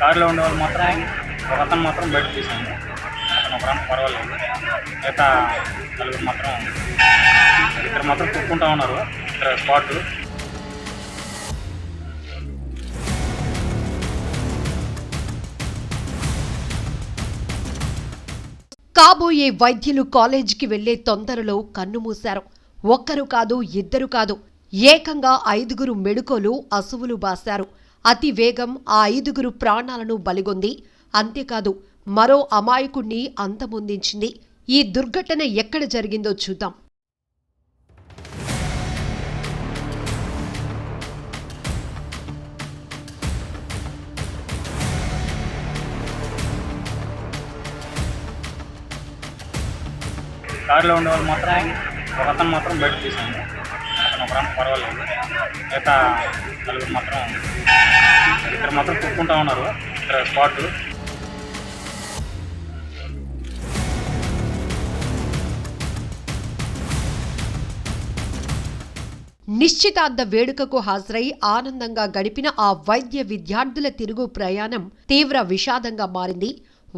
కారులో ఉండే వాళ్ళు మాత్రం ఒక అతను మాత్రం బయటకు తీసాను. అతను ఒకరానికి పర్వాలేదు. మిగతా నలుగురు మాత్రం ఇద్దరు మాత్రం కుక్కుంటా ఉన్నారు. ఇక్కడ స్పాట్ కాబోయే వైద్యులు కాలేజీకి వెళ్లే తొందరలో కన్నుమూశారు. ఒక్కరు కాదు, ఇద్దరు కాదు, ఏకంగా 5గురు మెడుకోలు అసువులు బాశారు. అతి వేగం ఆ 5గురు ప్రాణాలను బలిగొంది. అంతేకాదు, మరో అమాయకుణ్ణి అంతమొందించింది. ఈ దుర్ఘటన ఎక్కడ జరిగిందో చూద్దాం. కారులో ఉండే వాళ్ళు మాత్రం ఒక అతను మాత్రం బయటకు తీసాను. అతను ఒకరానికి పర్వాలేదు. మిగతా నలుగురు మాత్రం ఇద్దరు మాత్రం కుక్కుంటా ఉన్నారు. ఇక్కడ స్పాట్ నిశ్చితార్థ వేడుకకు హాజరై ఆనందంగా గడిపిన ఆ వైద్య విద్యార్థుల తిరుగు ప్రయాణం తీవ్ర విషాదంగా మారింది.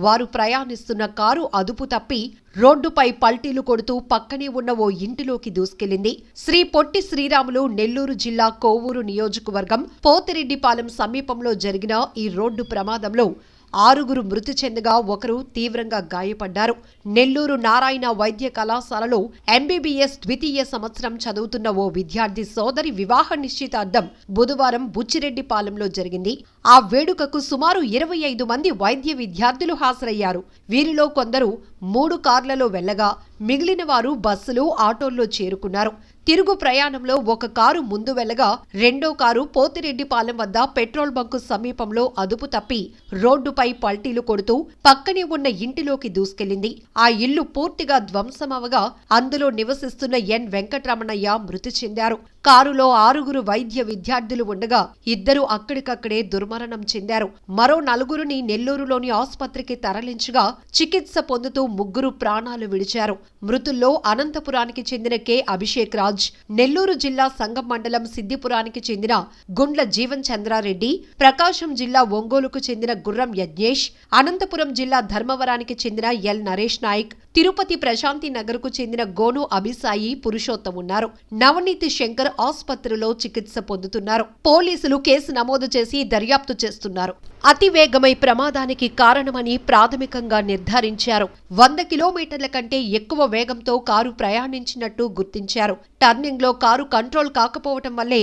వారు ప్రయాణిస్తున్న కారు అదుపు తప్పి రోడ్డుపై పల్టీలు కొడుతూ పక్కనే ఉన్న ఓ ఇంటిలోకి దూసుకెళ్లింది. శ్రీ పొట్టి శ్రీరాములు నెల్లూరు జిల్లా కోవూరు నియోజకవర్గం పోతిరెడ్డిపాలెం సమీపంలో జరిగిన ఈ రోడ్డు ప్రమాదంలో 6గురు మృతి చెందగా ఒకరు తీవ్రంగా గాయపడ్డారు. నెల్లూరు నారాయణ వైద్య కళాశాలలో ఎంబీబీఎస్ ద్వితీయ సంవత్సరం చదువుతున్న ఓ విద్యార్థి సోదరి వివాహ నిశ్చితార్థం బుధవారం బుచ్చిరెడ్డిపాలెంలో జరిగింది. ఆ వేడుకకు సుమారు 25 మంది వైద్య విద్యార్థులు హాజరయ్యారు. వీరిలో కొందరు 3 కార్లలో వెళ్లగా మిగిలిన వారు బస్సులు, ఆటోల్లో చేరుకున్నారు. తిరుగు ప్రయాణంలో ఒక కారు ముందు వెళ్లగా రెండో కారు పోతిరెడ్డిపాలెం వద్ద పెట్రోల్ బంకు సమీపంలో అదుపు తప్పి రోడ్డుపై పల్టీలు కొడుతూ పక్కనే ఉన్న ఇంటిలోకి దూసుకెళ్లింది. ఆ ఇల్లు పూర్తిగా ధ్వంసమవగా అందులో నివసిస్తున్న ఎన్ వెంకటరమణయ్య మృతి చెందారు. కారులో 6గురు వైద్య విద్యార్థులు ఉండగా 2 అక్కడికక్కడే దుర్మరణం చెందారు. మరో 4గురిని నెల్లూరులోని ఆసుపత్రికి తరలించగా చికిత్స పొందుతూ 3 ప్రాణాలు విడిచారు. మృతుల్లో అనంతపురానికి చెందిన కె అభిషేక్ రాజ్, నెల్లూరు జిల్లా సంగం మండలం సిద్దిపురానికి చెందిన గుండ్ల జీవన్ చంద్రారెడ్డి, ప్రకాశం జిల్లా ఒంగోలుకు చెందిన గుర్రం యజ్ఞేష్, అనంతపురం జిల్లా ధర్మవరానికి చెందిన ఎల్ నరేష్ నాయక్, తిరుపతి ప్రశాంతి నగర్కు చెందిన గోను అభిసాయి పురుషోత్తం ఉన్నారు. నవనీతి శంకర్ ఆసుపత్రిలో చికిత్స పొందుతున్నారు. పోలీసులు కేసు నమోదు చేసి దర్యాప్తు చేస్తున్నారు. అతివేగమై ప్రమాదానికి కారణమని ప్రాథమికంగా నిర్ధారించారు. 100 కిలోమీటర్ల కంటే ఎక్కువ వేగంతో కారు ప్రయాణించినట్టు గుర్తించారు. టర్నింగ్లో కారు కంట్రోల్ కాకపోవటం వల్లే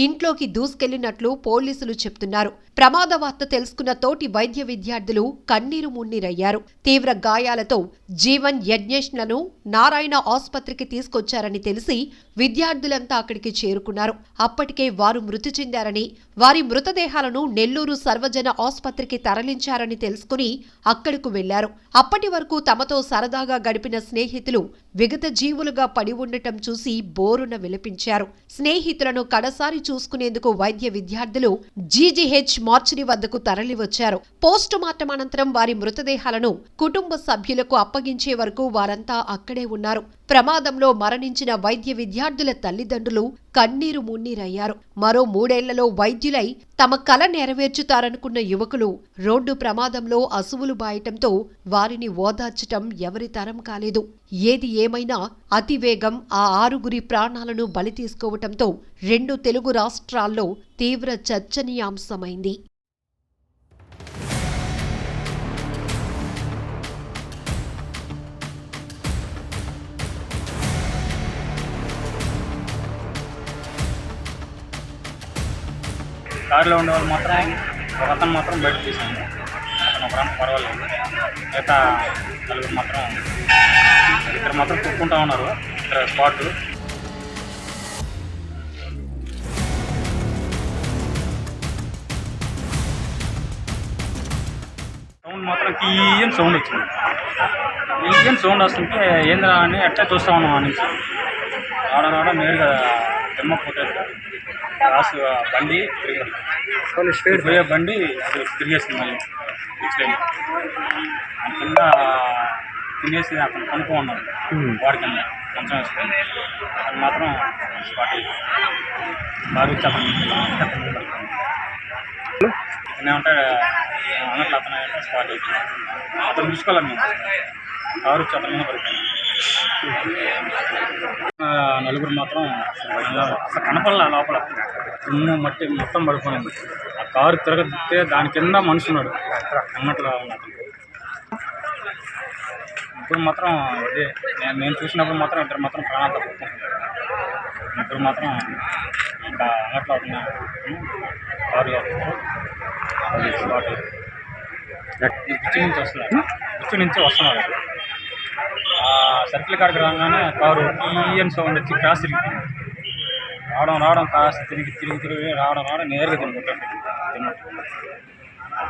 ఇంట్లోకి దూసుకెళ్లినట్లు పోలీసులు చెప్తున్నారు. ప్రమాద వార్త తెలుసుకున్న తోటి వైద్య విద్యార్థులు కన్నీరు మున్నీరయ్యారు. తీవ్ర గాయాలతో జీవన్ యజ్ఞేష్లను నారాయణ ఆసుపత్రికి తీసుకొచ్చారని తెలిసి విద్యార్థులంతా అక్కడికి చేరుకున్నారు. అప్పటికే వారు మృతి చెందారని, వారి మృతదేహాలను నెల్లూరు సర్వజన ఆసుపత్రికి తరలించారని తెలుసుకుని అక్కడకు వెళ్లారు. అప్పటి వరకు తమతో సరదాగా గడిపిన స్నేహితులు విగత జీవులుగా పడి ఉండటం చూసి బోరున విలపించారు. స్నేహితులను కడసారి చూసుకునేందుకు వైద్య విద్యార్థులు జీజీహెచ్ మార్చిరి వద్దకు తరలివచ్చారు. పోస్టుమార్టం అనంతరం వారి మృతదేహాలను కుటుంబ సభ్యులకు అప్పగించే వరకు వారంతా అక్కడే ఉన్నారు. ప్రమాదంలో మరణించిన వైద్య విద్యార్థుల తల్లిదండ్రులు కన్నీరు మున్నీరయ్యారు. మరో 3 ఏళ్లలో వైద్యులై తమ కల నెరవేర్చుతారనుకున్న యువకులు రోడ్డు ప్రమాదంలో అసువులు బాయటంతో వారిని ఓదార్చటం ఎవరి తరం కాలేదు. ఏది ఏమైనా అతివేగం ఆ 6గురి ప్రాణాలను బలి తీసుకోవటంతో 2 తెలుగు రాష్ట్రాల్లో తీవ్ర చర్చనీయాంశమైంది. కారులో ఉండే వాళ్ళు మాత్రం ఒక అతను మాత్రం బయటకు తీసాను. అతను ఒకరానికి పర్వాలేదు. మిగతా నలుగురు మాత్రం ఇద్దరు మాత్రం కుక్కుంటా ఉన్నారు. ఇక్కడ స్పాట్ సౌండ్ మాత్రం తీయని సౌండ్ వచ్చింది. తీయని సౌండ్ వస్తుంటే ఏంద్రా అని అట్లా చూస్తా ఉన్నాం. అనేసి రావడం నేరుగా దెమ్మకపోతే రాసు బండి పోయే బండి తిరిగేసింది. మళ్ళీ ఎక్స్లైన్ కింద తినేసి అతను కనుక్కో ఉన్నాడు. వాడి కింద కొంచెం వేసుకొని అది మాత్రం స్పాట్ బాగా వచ్చి అతను ఏమంటే అన్నట్లు అతను స్పాట్ అయిపోయింది. అతను చూసుకోవాలి మేము కారు వచ్చి అతని మీద పడిపోయింది. నలుగురు మాత్రం అసలు కనపడలే లోపల దుమ్ము మట్టి మొత్తం పడిపోయింది. ఆ కారు తిరగదిస్తే దాని కింద మనిషి ఉన్నాడు అన్నట్లుగా ఉన్నాడు. ఇప్పుడు మాత్రం ఇదే నేను చూసినప్పుడు మాత్రం ఇద్దరు మాత్రం ప్రాణాలు తప్పుకుంటున్నారు. ఇద్దరు మాత్రం ఇంకా అన్నట్లు అవుతున్నారు కారులో స్పాట్ గుచ్చి నుంచి వస్తున్నారు. గుచ్చి నుంచి వస్తున్నారు. సర్కిల్ కాడికి రాగానే కారు టీఎన్ సౌండ్ వచ్చి క్రాస్ తిరిగిపోయింది. రావడం కాస్త తిరిగి రావడం నేరుగా తిరుగుతుంది.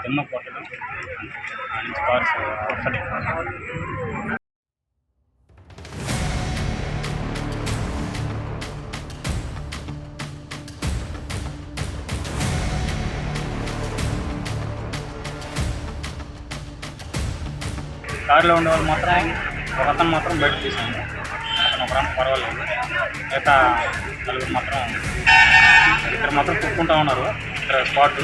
దిమ్మ కొట్టడం నుంచి కారు ఒకటి కారులో ఉండేవాళ్ళు మాత్రం ఒక అతను మాత్రం బయట తీసాను. అతను ఒకరంటే పర్వాలేదు. మిగతా నలుగురు మాత్రం ఇద్దరు మాత్రం కొట్టుకుంటూ ఉన్నారు. ఇక్కడ స్పాట్